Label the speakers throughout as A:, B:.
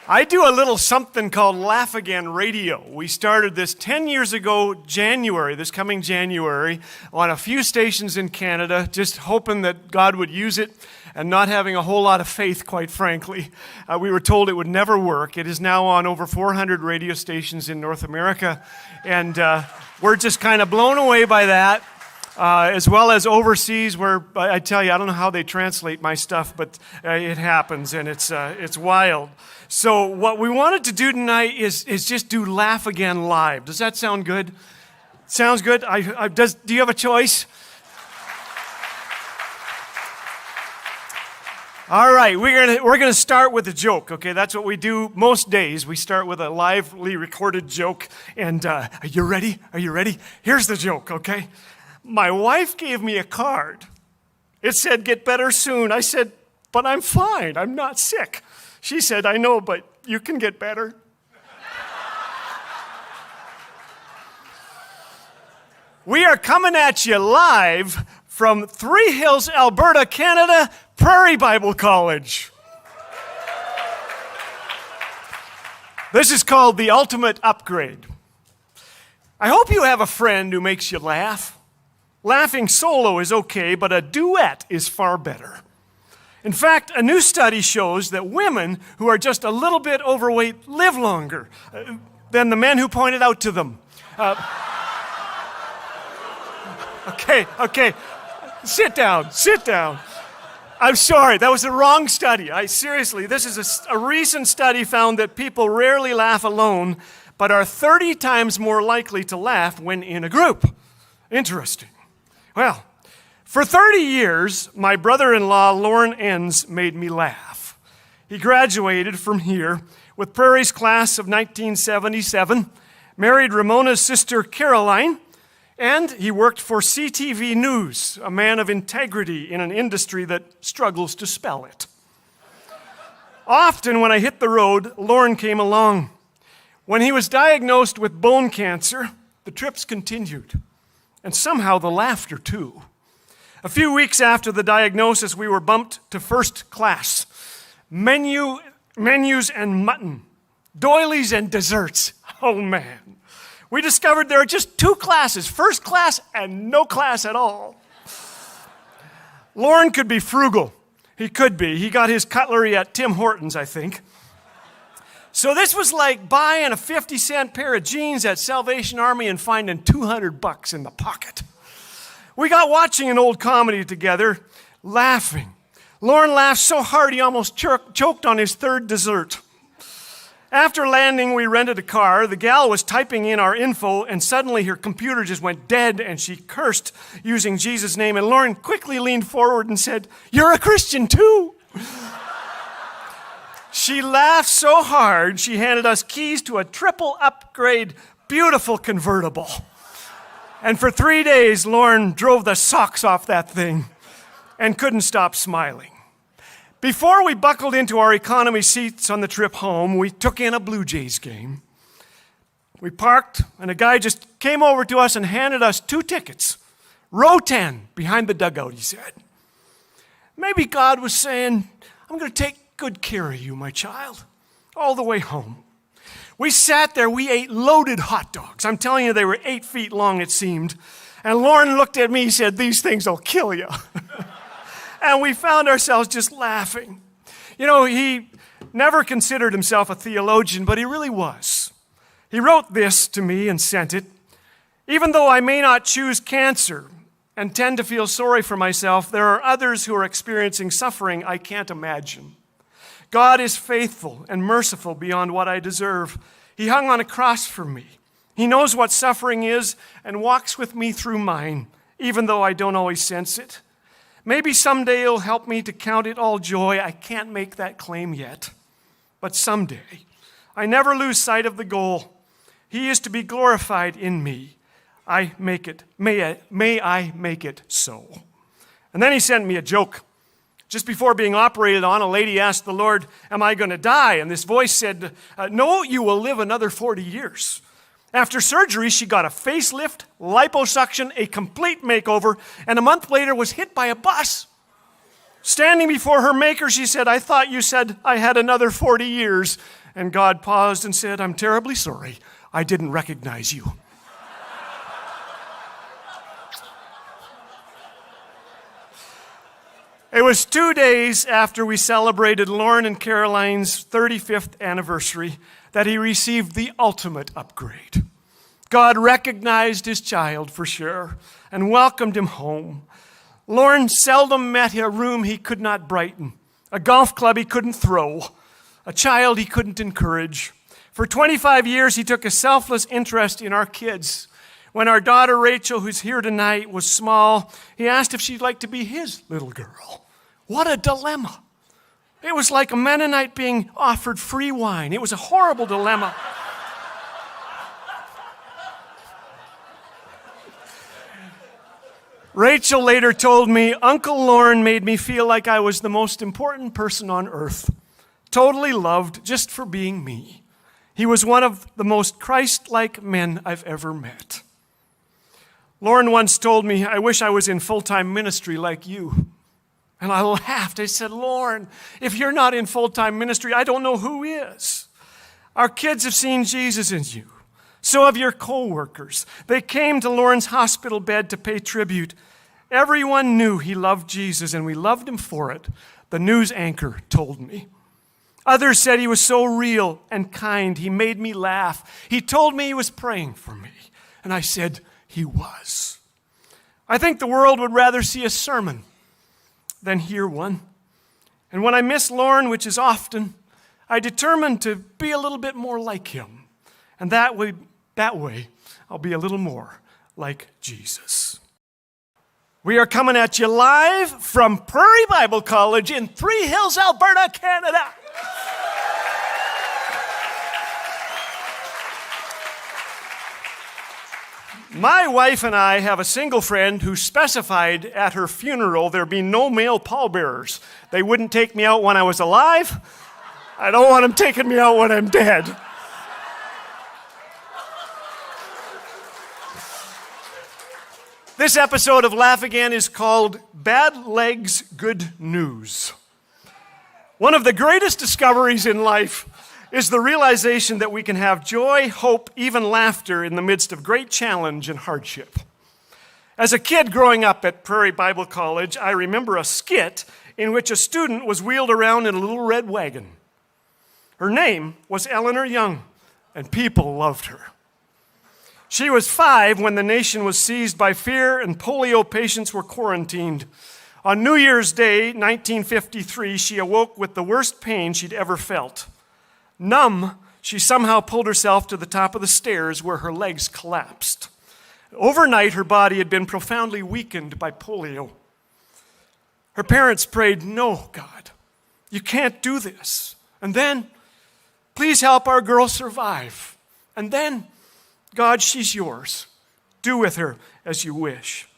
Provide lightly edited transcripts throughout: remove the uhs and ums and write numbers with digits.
A: I do a little something called Laugh Again Radio. We started this 10 years ago, this coming January, on a few stations in Canada, just hoping that God would use it and not having a whole lot of faith, quite frankly. We were told it would never work. It is now on over 400 radio stations in North America, and we're just kind of blown away by that. As well as overseas, where I tell you, I don't know how they translate my stuff, but it happens, and it's wild. So what we wanted to do tonight is just do Laugh Again live. Does that sound good? Sounds good? Do you have a choice? All right, we're gonna start with a joke. Okay, that's what we do most days. We start with a lively recorded joke, and are you ready? Are you ready? Here's the joke. Okay. My wife gave me a card. It said, "Get better soon." I said, "But I'm fine. I'm not sick." She said, "I know, but you can get better." We are coming at you live from Three Hills, Alberta, Canada, Prairie Bible College. This is called the ultimate upgrade. I hope you have a friend who makes you laugh. Laughing solo is okay, but a duet is far better. In fact, a new study shows that women who are just a little bit overweight live longer than the men who pointed out to them. Okay. Sit down. I'm sorry, that was the wrong study. Seriously, this is a recent study found that people rarely laugh alone, but are 30 times more likely to laugh when in a group. Interesting. Well, for 30 years, my brother-in-law, Lorne Enns, made me laugh. He graduated from here with Prairie's class of 1977, married Ramona's sister, Caroline, and he worked for CTV News, a man of integrity in an industry that struggles to spell it. Often when I hit the road, Lorne came along. When he was diagnosed with bone cancer, the trips continued. And somehow the laughter, too. A few weeks after the diagnosis, we were bumped to first class. Menus and mutton. Doilies and desserts. Oh, man. We discovered there are just two classes, first class and no class at all. Lorne could be frugal. He could be. He got his cutlery at Tim Hortons, I think. So this was like buying a 50-cent pair of jeans at Salvation Army and finding $200 in the pocket. We got watching an old comedy together, laughing. Lorne laughed so hard he almost choked on his third dessert. After landing, we rented a car. The gal was typing in our info, and suddenly her computer just went dead, and she cursed using Jesus' name. And Lorne quickly leaned forward and said, "You're a Christian too." She laughed so hard, she handed us keys to a triple upgrade, beautiful convertible. And for 3 days, Lorne drove the socks off that thing and couldn't stop smiling. Before we buckled into our economy seats on the trip home, we took in a Blue Jays game. We parked, and a guy just came over to us and handed us 2 tickets. Row 10, behind the dugout, he said. Maybe God was saying, "I'm going to take good care of you, my child," all the way home. We sat there, we ate loaded hot dogs. I'm telling you, they were 8 feet long, it seemed. And Lorne looked at me, he said, "These things will kill you." And we found ourselves just laughing. You know, he never considered himself a theologian, but he really was. He wrote this to me and sent it. "Even though I may not choose cancer and tend to feel sorry for myself, there are others who are experiencing suffering I can't imagine. God is faithful and merciful beyond what I deserve. He hung on a cross for me. He knows what suffering is and walks with me through mine, even though I don't always sense it. Maybe someday He'll help me to count it all joy. I can't make that claim yet. But someday, I never lose sight of the goal. He is to be glorified in me. May I make it so." And then he sent me a joke. Just before being operated on, a lady asked the Lord, "Am I going to die?" And this voice said, "No, you will live another 40 years. After surgery, she got a facelift, liposuction, a complete makeover, and a month later was hit by a bus. Standing before her maker, she said, "I thought you said I had another 40 years. And God paused and said, "I'm terribly sorry. I didn't recognize you." It was 2 days after we celebrated Lauren and Caroline's 35th anniversary that he received the ultimate upgrade. God recognized his child for sure and welcomed him home. Lauren seldom met a room he could not brighten, a golf club he couldn't throw, a child he couldn't encourage. For 25 years, he took a selfless interest in our kids. When our daughter Rachel, who's here tonight, was small, he asked if she'd like to be his little girl. What a dilemma. It was like a Mennonite being offered free wine. It was a horrible dilemma. Rachel later told me, "Uncle Lauren made me feel like I was the most important person on earth, totally loved just for being me. He was one of the most Christ-like men I've ever met." Lauren once told me, "I wish I was in full-time ministry like you." And I laughed. I said, "Lauren, if you're not in full-time ministry, I don't know who is." Our kids have seen Jesus in you. So have your co-workers. They came to Lauren's hospital bed to pay tribute. Everyone knew he loved Jesus, and we loved him for it, the news anchor told me. Others said he was so real and kind, he made me laugh. He told me he was praying for me, and I said he was. I think the world would rather see a sermon than hear one. And when I miss Lauren, which is often, I determined to be a little bit more like him. And that way, I'll be a little more like Jesus. We are coming at you live from Prairie Bible College in Three Hills, Alberta, Canada. My wife and I have a single friend who specified at her funeral there be no male pallbearers. They wouldn't take me out when I was alive. I don't want them taking me out when I'm dead. This episode of Laugh Again is called Bad Legs, Good News. One of the greatest discoveries in life is the realization that we can have joy, hope, even laughter in the midst of great challenge and hardship. As a kid growing up at Prairie Bible College, I remember a skit in which a student was wheeled around in a little red wagon. Her name was Elinor Young, and people loved her. She was 5 when the nation was seized by fear and polio patients were quarantined. On New Year's Day, 1953, she awoke with the worst pain she'd ever felt. Numb, she somehow pulled herself to the top of the stairs where her legs collapsed. Overnight, her body had been profoundly weakened by polio. Her parents prayed, "No, God, you can't do this. And then, please help our girl survive. And then, God, she's yours. Do with her as you wish."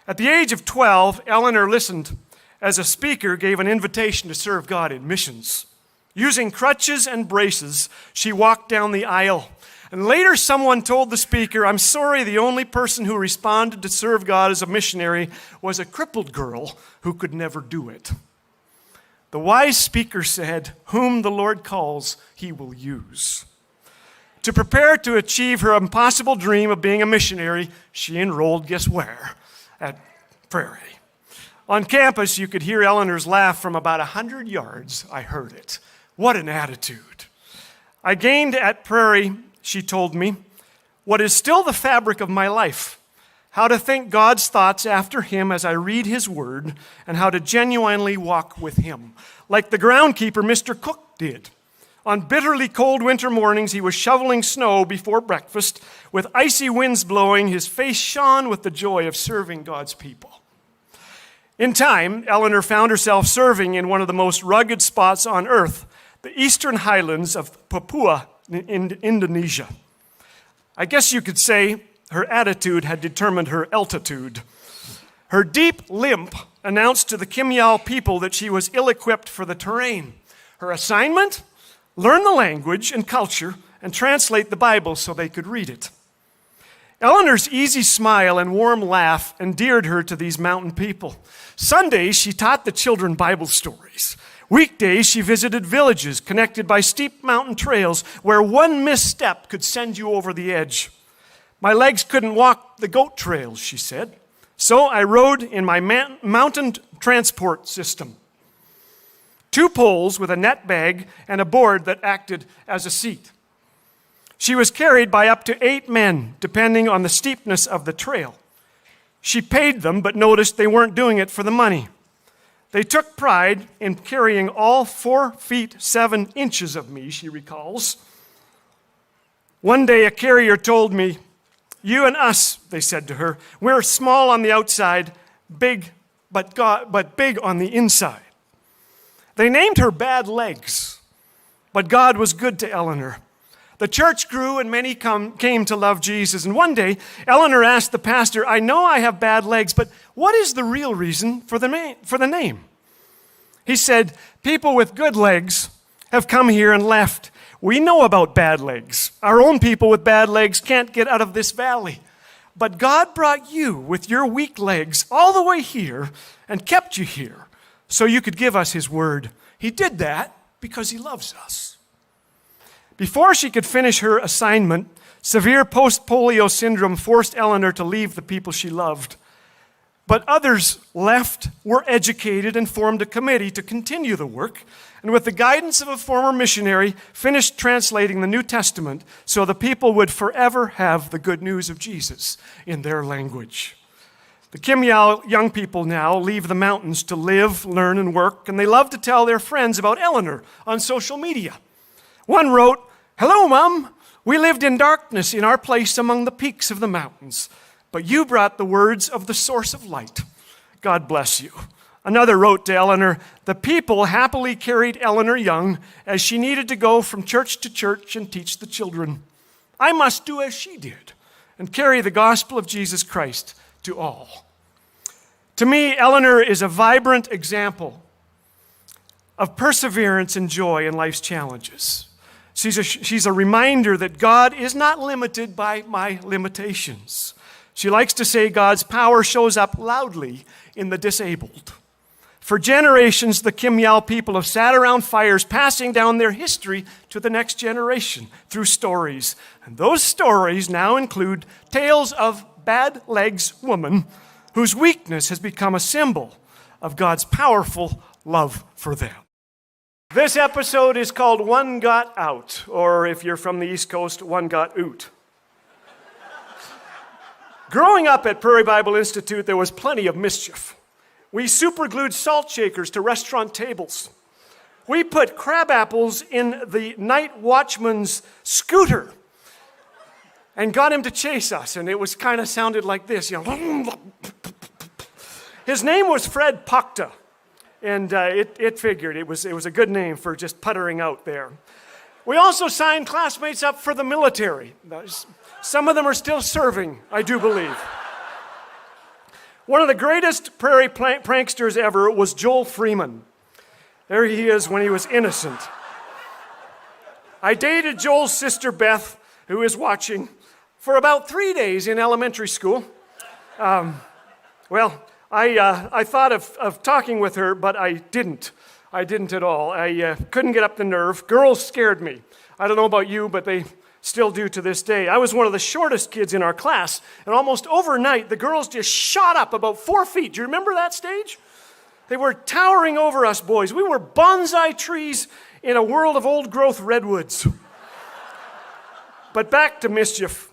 A: At the age of 12, Elinor listened as a speaker gave an invitation to serve God in missions. Using crutches and braces, she walked down the aisle. And later someone told the speaker, "I'm sorry, the only person who responded to serve God as a missionary was a crippled girl who could never do it." The wise speaker said, "Whom the Lord calls, he will use." To prepare to achieve her impossible dream of being a missionary, she enrolled, guess where? At Prairie. On campus, you could hear Elinor's laugh from about 100 yards. I heard it. What an attitude. I gained at Prairie, she told me, what is still the fabric of my life, how to think God's thoughts after him as I read his word, and how to genuinely walk with him, like the groundkeeper Mr. Cook did. On bitterly cold winter mornings, he was shoveling snow before breakfast. With icy winds blowing, his face shone with the joy of serving God's people. In time, Elinor found herself serving in one of the most rugged spots on earth, the eastern highlands of Papua in Indonesia. I guess you could say her attitude had determined her altitude. Her deep limp announced to the Kimyal people that she was ill-equipped for the terrain. Her assignment? Learn the language and culture and translate the Bible so they could read it. Elinor's easy smile and warm laugh endeared her to these mountain people. Sundays, she taught the children Bible stories. Weekdays, she visited villages connected by steep mountain trails where one misstep could send you over the edge. My legs couldn't walk the goat trails, she said, so I rode in my mountain transport system. 2 poles with a net bag and a board that acted as a seat. She was carried by up to 8 men, depending on the steepness of the trail. She paid them, but noticed they weren't doing it for the money. They took pride in carrying all 4 feet 7 inches of me, she recalls. One day a carrier told me, "You and us," they said to her, "we're small on the outside, big but big on the inside." They named her Bad Legs, but God was good to Elinor. The church grew and many came to love Jesus. And one day, Elinor asked the pastor, "I know I have bad legs, but what is the real reason for the name?" He said, "People with good legs have come here and left. We know about bad legs. Our own people with bad legs can't get out of this valley. But God brought you with your weak legs all the way here and kept you here so you could give us his word. He did that because he loves us." Before she could finish her assignment, severe post-polio syndrome forced Elinor to leave the people she loved. But others left, were educated, and formed a committee to continue the work, and with the guidance of a former missionary, finished translating the New Testament so the people would forever have the good news of Jesus in their language. The Kimyal young people now leave the mountains to live, learn, and work, and they love to tell their friends about Elinor on social media. One wrote, "Hello, Mom. We lived in darkness in our place among the peaks of the mountains, but you brought the words of the source of light. God bless you." Another wrote to Elinor, "The people happily carried Elinor young as she needed to go from church to church and teach the children. I must do as she did and carry the gospel of Jesus Christ to all." To me, Elinor is a vibrant example of perseverance and joy in life's challenges. She's a reminder that God is not limited by my limitations. She likes to say God's power shows up loudly in the disabled. For generations, the Kimyal people have sat around fires passing down their history to the next generation through stories. And those stories now include tales of Bad Legs woman whose weakness has become a symbol of God's powerful love for them. This episode is called One Got Out, or if you're from the East Coast, One Got Oot. Growing up at Prairie Bible Institute, there was plenty of mischief. We superglued salt shakers to restaurant tables. We put crab apples in the night watchman's scooter and got him to chase us, and it was kind of sounded like this, you know. His name was Fred Pukta. And it figured it was a good name for just puttering out there. We also signed classmates up for the military. Some of them are still serving, I do believe. One of the greatest prairie pranksters ever was Joel Freeman. There he is when he was innocent. I dated Joel's sister Beth, who is watching, for about 3 days in elementary school. I thought of talking with her, but I didn't. I didn't at all. I couldn't get up the nerve. Girls scared me. I don't know about you, but they still do to this day. I was one of the shortest kids in our class, and almost overnight, the girls just shot up about 4 feet. Do you remember that stage? They were towering over us boys. We were bonsai trees in a world of old-growth redwoods. But back to mischief.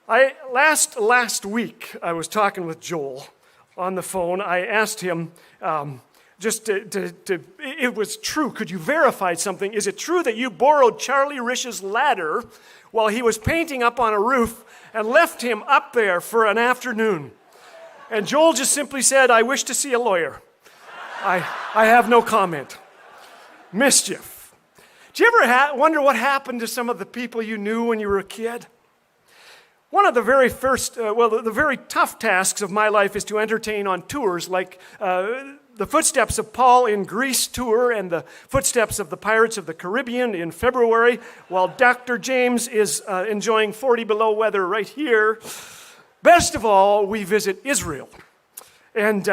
A: Last week, I was talking with Joel on the phone. I asked him it was true. Could you verify something? Is it true that you borrowed Charlie Rich's ladder while he was painting up on a roof and left him up there for an afternoon? And Joel just simply said, "I wish to see a lawyer. I have no comment." Mischief. Do you ever wonder what happened to some of the people you knew when you were a kid? One of the very the very tough tasks of my life is to entertain on tours like the Footsteps of Paul in Greece tour and the Footsteps of the Pirates of the Caribbean in February, while Dr. James is enjoying 40 below weather right here. Best of all, we visit Israel. And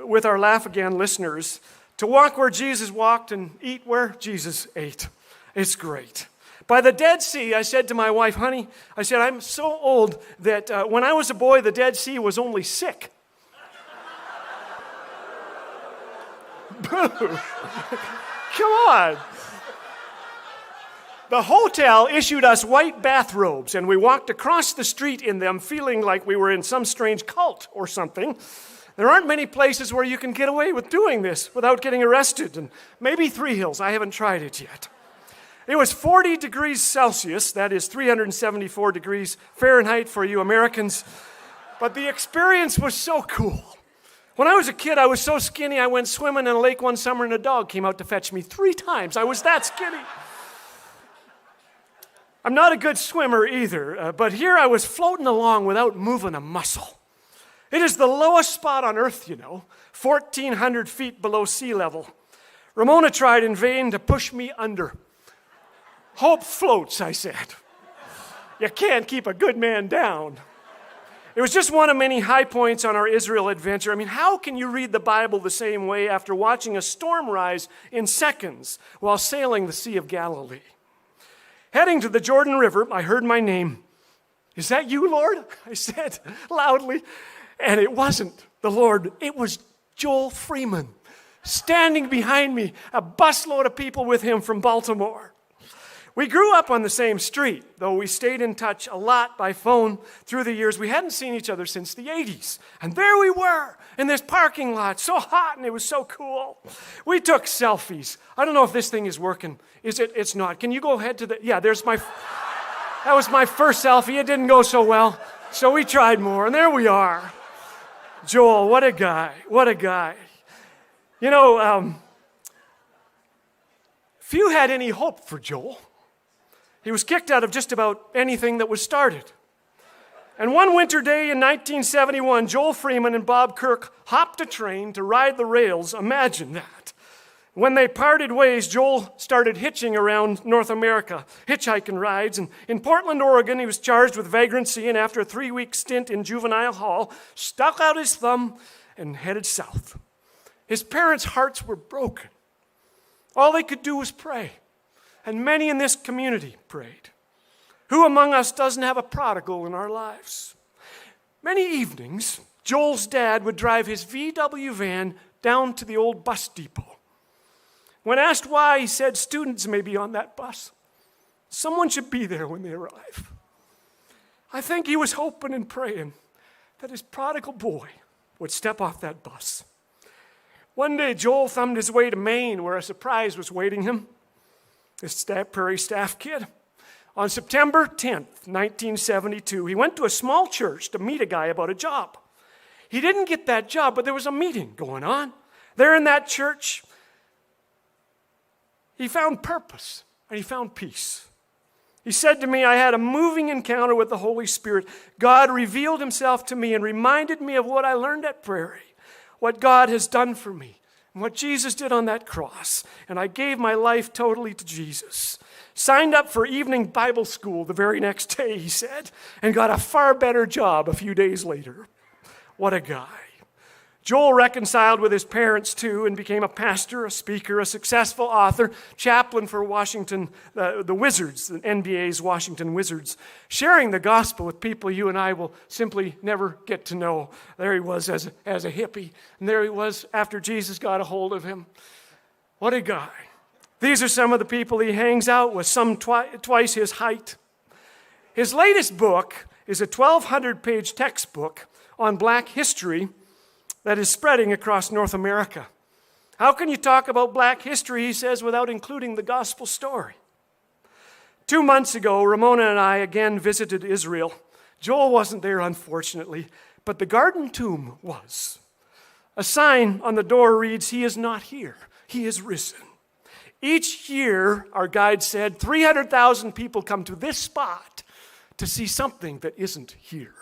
A: with our Laugh Again listeners, To walk where Jesus walked and eat where Jesus ate. It's great. By the Dead Sea, I said to my wife, honey, I said, I'm so old that when I was a boy, the Dead Sea was only sick. Boo! Come on. The hotel issued us white bathrobes, and we walked across the street in them feeling like we were in some strange cult or something. There aren't many places where you can get away with doing this without getting arrested, and maybe Three Hills. I haven't tried it yet. It was 40 degrees Celsius, that is 374 degrees Fahrenheit for you Americans, but the experience was so cool. When I was a kid, I was so skinny, I went swimming in a lake one summer and a dog came out to fetch me 3 times. I was that skinny. I'm not a good swimmer either, but here I was floating along without moving a muscle. It is the lowest spot on earth, 1,400 feet below sea level. Ramona tried in vain to push me under. Hope floats, I said. You can't keep a good man down. It was just one of many high points on our Israel adventure. I mean, how can you read the Bible the same way after watching a storm rise in seconds while sailing the Sea of Galilee? Heading to the Jordan River, I heard my name. Is that you, Lord? I said loudly. And it wasn't the Lord. It was Joel Freeman, standing behind me, a busload of people with him from Baltimore. We grew up on the same street, though we stayed in touch a lot by phone through the years. We hadn't seen each other since the 80s. And there we were in this parking lot, so hot and it was so cool. We took selfies. I don't know if this thing is working. Is it? It's not. Can you go ahead to the... Yeah, that was my first selfie. It didn't go so well. So we tried more, and there we are. Joel, what a guy. What a guy. Few had any hope for Joel. He was kicked out of just about anything that was started. And one winter day in 1971, Joel Freeman and Bob Kirk hopped a train to ride the rails. Imagine that. When they parted ways, Joel started hitching around North America, hitchhiking rides. And in Portland, Oregon, he was charged with vagrancy, and after a 3-week stint in juvenile hall, stuck out his thumb and headed south. His parents' hearts were broken. All they could do was pray. And many in this community prayed. Who among us doesn't have a prodigal in our lives? Many evenings, Joel's dad would drive his VW van down to the old bus depot. When asked why, he said students may be on that bus. Someone should be there when they arrive. I think he was hoping and praying that his prodigal boy would step off that bus. One day, Joel thumbed his way to Maine, where a surprise was waiting him. This Prairie staff kid. On September 10th, 1972, he went to a small church to meet a guy about a job. He didn't get that job, but there was a meeting going on. There in that church, he found purpose and he found peace. He said to me, I had a moving encounter with the Holy Spirit. God revealed himself to me and reminded me of what I learned at Prairie, what God has done for me, and what Jesus did on that cross. And I gave my life totally to Jesus. Signed up for evening Bible school the very next day, he said, and got a far better job a few days later. What a guy. Joel reconciled with his parents too and became a pastor, a speaker, a successful author, chaplain for Washington, the Wizards, the NBA's Washington Wizards, sharing the gospel with people you and I will simply never get to know. There he was as a hippie, and there he was after Jesus got a hold of him. What a guy. These are some of the people he hangs out with, some twice his height. His latest book is a 1,200-page textbook on black history that is spreading across North America. How can you talk about black history, he says, without including the gospel story? 2 months ago, Ramona and I again visited Israel. Joel wasn't there, unfortunately, but the garden tomb was. A sign on the door reads, "He is not here. He is risen." Each year, our guide said, 300,000 people come to this spot to see something that isn't here.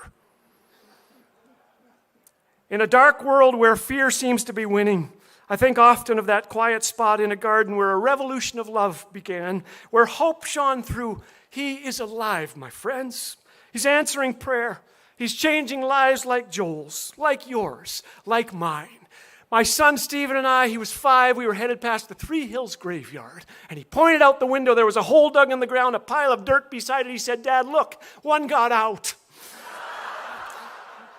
A: In a dark world where fear seems to be winning, I think often of that quiet spot in a garden where a revolution of love began, where hope shone through. He is alive, my friends. He's answering prayer. He's changing lives like Joel's, like yours, like mine. My son Stephen and I, he was 5, we were headed past the Three Hills graveyard, and he pointed out the window. There was a hole dug in the ground, a pile of dirt beside it. He said, "Dad, look, one got out."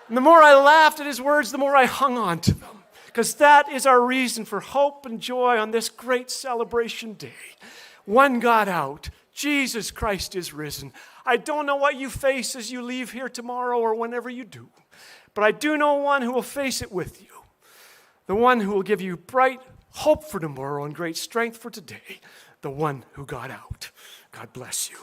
A: And the more I laughed at his words, the more I hung on to them, because that is our reason for hope and joy on this great celebration day. One got out. Jesus Christ is risen. I don't know what you face as you leave here tomorrow or whenever you do, but I do know one who will face it with you, the one who will give you bright hope for tomorrow and great strength for today, the one who got out. God bless you.